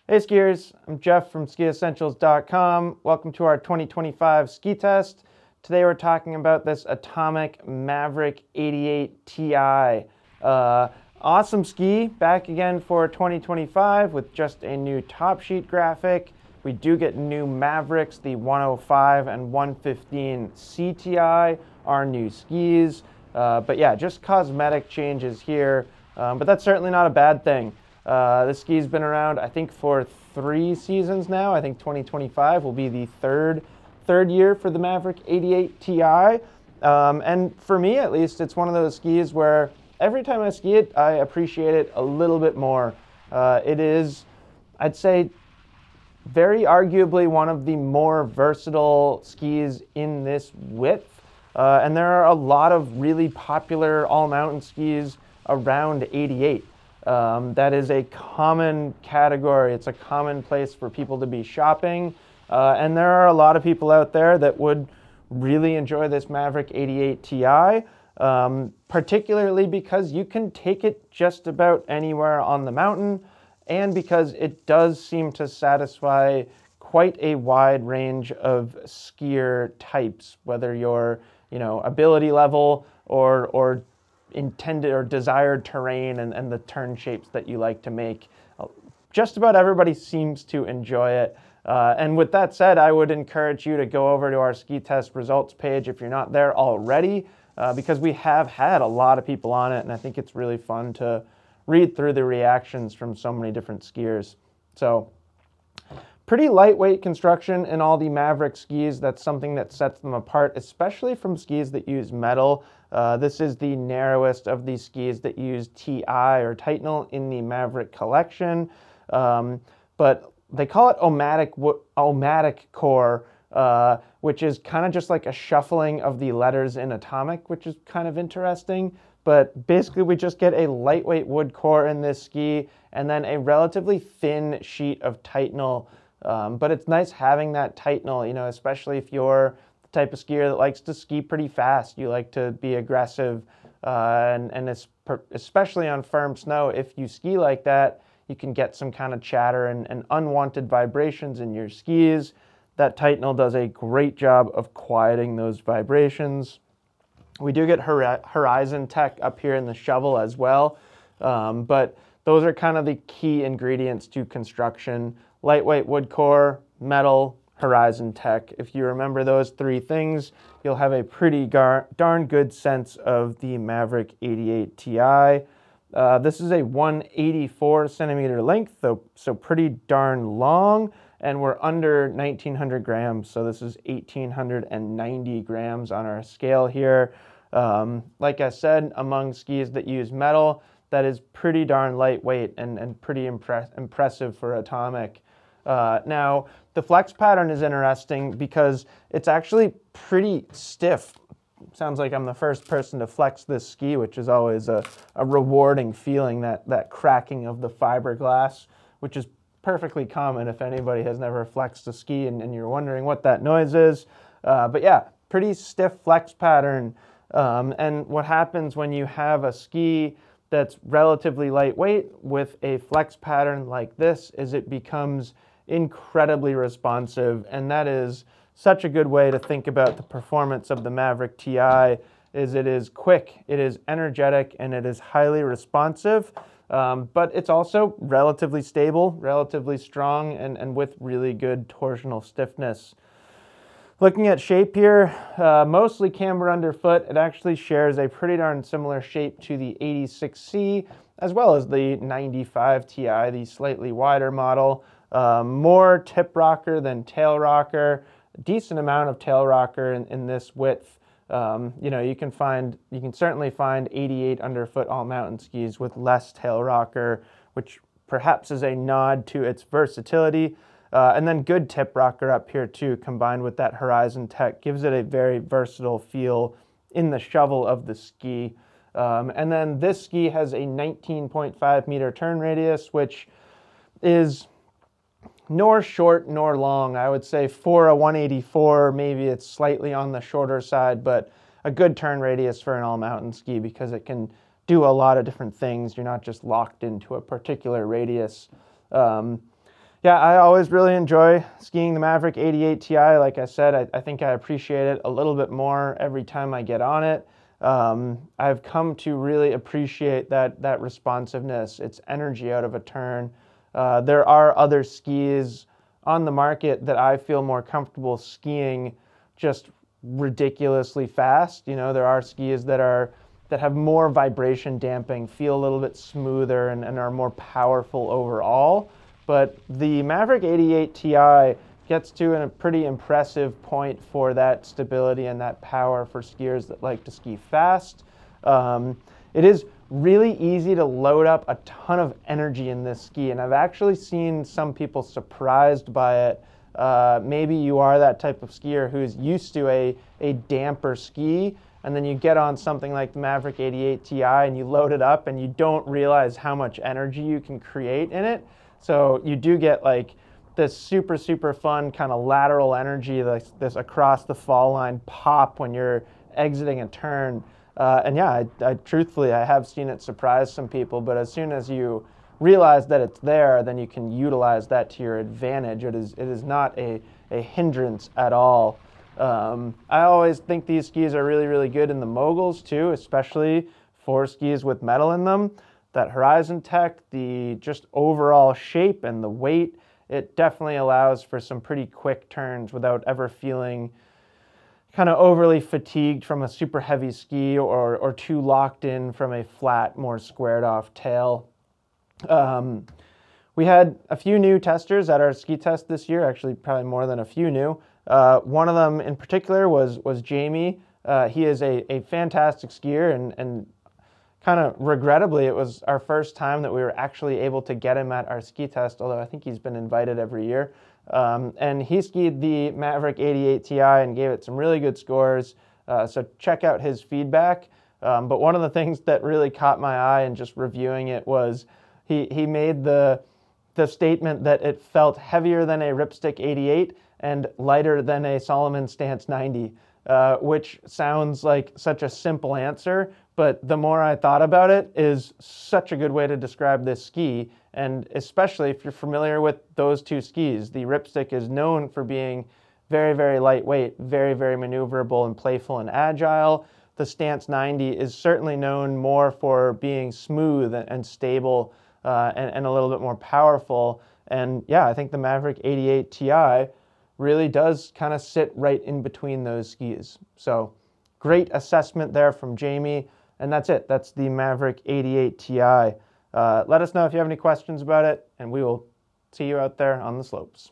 Hey skiers, I'm Jeff from Skiessentials.com. Welcome to our 2025 ski test. Today we're talking about this Atomic Maverick 88 Ti. Awesome ski, back again for 2025 with just a new top sheet graphic. We do get new Mavericks, the 105 and 115 CTI, our new skis. But yeah, just cosmetic changes here, but that's certainly not a bad thing. This ski's been around, I think, for 3 seasons now. I think 2025 will be the third year for the Maverick 88 Ti. And for me, at least, it's one of those skis where every time I ski it, I appreciate it a little bit more. It is, I'd say, very arguably one of the more versatile skis in this width. And there are a lot of really popular all-mountain skis around 88. That is a common category. It's a common place for people to be shopping. And there are a lot of people out there that would really enjoy this Maverick 88 Ti, particularly because you can take it just about anywhere on the mountain, and because it does seem to satisfy quite a wide range of skier types, whether you're, ability level or intended or desired terrain and the turn shapes that you like to make. Just about everybody seems to enjoy it. And with that said, I would encourage you to go over to our ski test results page if you're not there already, because we have had a lot of people on it, and I think it's really fun to read through the reactions from so many different skiers. So, pretty lightweight construction in all the Maverick skis. That's something that sets them apart, especially from skis that use metal. This is the narrowest of these skis that use Ti or Titanal in the Maverick collection. But they call it Omatic core, which is kind of just like a shuffling of the letters in Atomic, which is kind of interesting. But basically we just get a lightweight wood core in this ski and then a relatively thin sheet of Titanal. But it's nice having that Titanal, especially if you're the type of skier that likes to ski pretty fast. You like to be aggressive, and especially on firm snow, if you ski like that, you can get some kind of chatter and unwanted vibrations in your skis. That Titanal does a great job of quieting those vibrations. We do get Horizon Tech up here in the shovel as well, but those are kind of the key ingredients to construction. Lightweight wood core, metal, Horizon Tech. If you remember those 3 things, you'll have a pretty darn good sense of the Maverick 88 Ti. This is a 184 centimeter length, so pretty darn long, and we're under 1,900 grams, so this is 1,890 grams on our scale here. Like I said, among skis that use metal, that is pretty darn lightweight and pretty impressive for Atomic. Now, the flex pattern is interesting because it's actually pretty stiff. Sounds like I'm the first person to flex this ski, which is always a rewarding feeling, that cracking of the fiberglass, which is perfectly common if anybody has never flexed a ski and you're wondering what that noise is. But yeah, pretty stiff flex pattern. And what happens when you have a ski that's relatively lightweight with a flex pattern like this is it becomes incredibly responsive, and that is such a good way to think about the performance of the Maverick Ti. Is it is quick, it is energetic, and it is highly responsive, but it's also relatively stable, relatively strong, and with really good torsional stiffness. Looking at shape here, mostly camber underfoot. It actually shares a pretty darn similar shape to the 86C, as well as the 95 Ti, the slightly wider model. More tip rocker than tail rocker. Decent amount of tail rocker in this width. You can certainly find 88 underfoot all mountain skis with less tail rocker, which perhaps is a nod to its versatility. And then good tip rocker up here too, combined with that Horizon Tech, gives it a very versatile feel in the shovel of the ski. And then this ski has a 19.5 meter turn radius, which is nor short nor long. I would say for a 184, maybe it's slightly on the shorter side, but a good turn radius for an all-mountain ski because it can do a lot of different things. You're not just locked into a particular radius. Yeah, I always really enjoy skiing the Maverick 88 Ti. Like I said, I think I appreciate it a little bit more every time I get on it. I've come to really appreciate that responsiveness, its energy out of a turn. There are other skis on the market that I feel more comfortable skiing just ridiculously fast. You know, there are skis that have more vibration damping, feel a little bit smoother, and are more powerful overall. But the Maverick 88 Ti gets to a pretty impressive point for that stability and that power for skiers that like to ski fast. It is really easy to load up a ton of energy in this ski, and I've actually seen some people surprised by it. Maybe you are that type of skier who's used to a damper ski, and then you get on something like the Maverick 88 Ti and you load it up and you don't realize how much energy you can create in it. So you do get like this super, super fun kind of lateral energy, like this across the fall line pop when you're exiting a turn. And yeah, I truthfully, I have seen it surprise some people, but as soon as you realize that it's there, then you can utilize that to your advantage. It is not a hindrance at all. I always think these skis are really, really good in the moguls too, especially for skis with metal in them. That Horizon Tech, the just overall shape and the weight, it definitely allows for some pretty quick turns without ever feeling kind of overly fatigued from a super heavy ski or too locked in from a flat, more squared off tail. We had a few new testers at our ski test this year, actually probably more than a few new. One of them in particular was Jamie. He is a fantastic skier, and kind of regrettably, it was our first time that we were actually able to get him at our ski test, although I think he's been invited every year. And he skied the Maverick 88 Ti and gave it some really good scores, so check out his feedback. But one of the things that really caught my eye in just reviewing it was he made the statement that it felt heavier than a Ripstick 88 and lighter than a Salomon Stance 90, which sounds like such a simple answer, but the more I thought about it, is such a good way to describe this ski, and especially if you're familiar with those two skis. The Ripstick is known for being very, very lightweight, very, very maneuverable and playful and agile. The Stance 90 is certainly known more for being smooth and stable and a little bit more powerful. And yeah, I think the Maverick 88 Ti really does kind of sit right in between those skis. So great assessment there from Jamie. And that's it. That's the Maverick 88 Ti. Let us know if you have any questions about it, and we will see you out there on the slopes.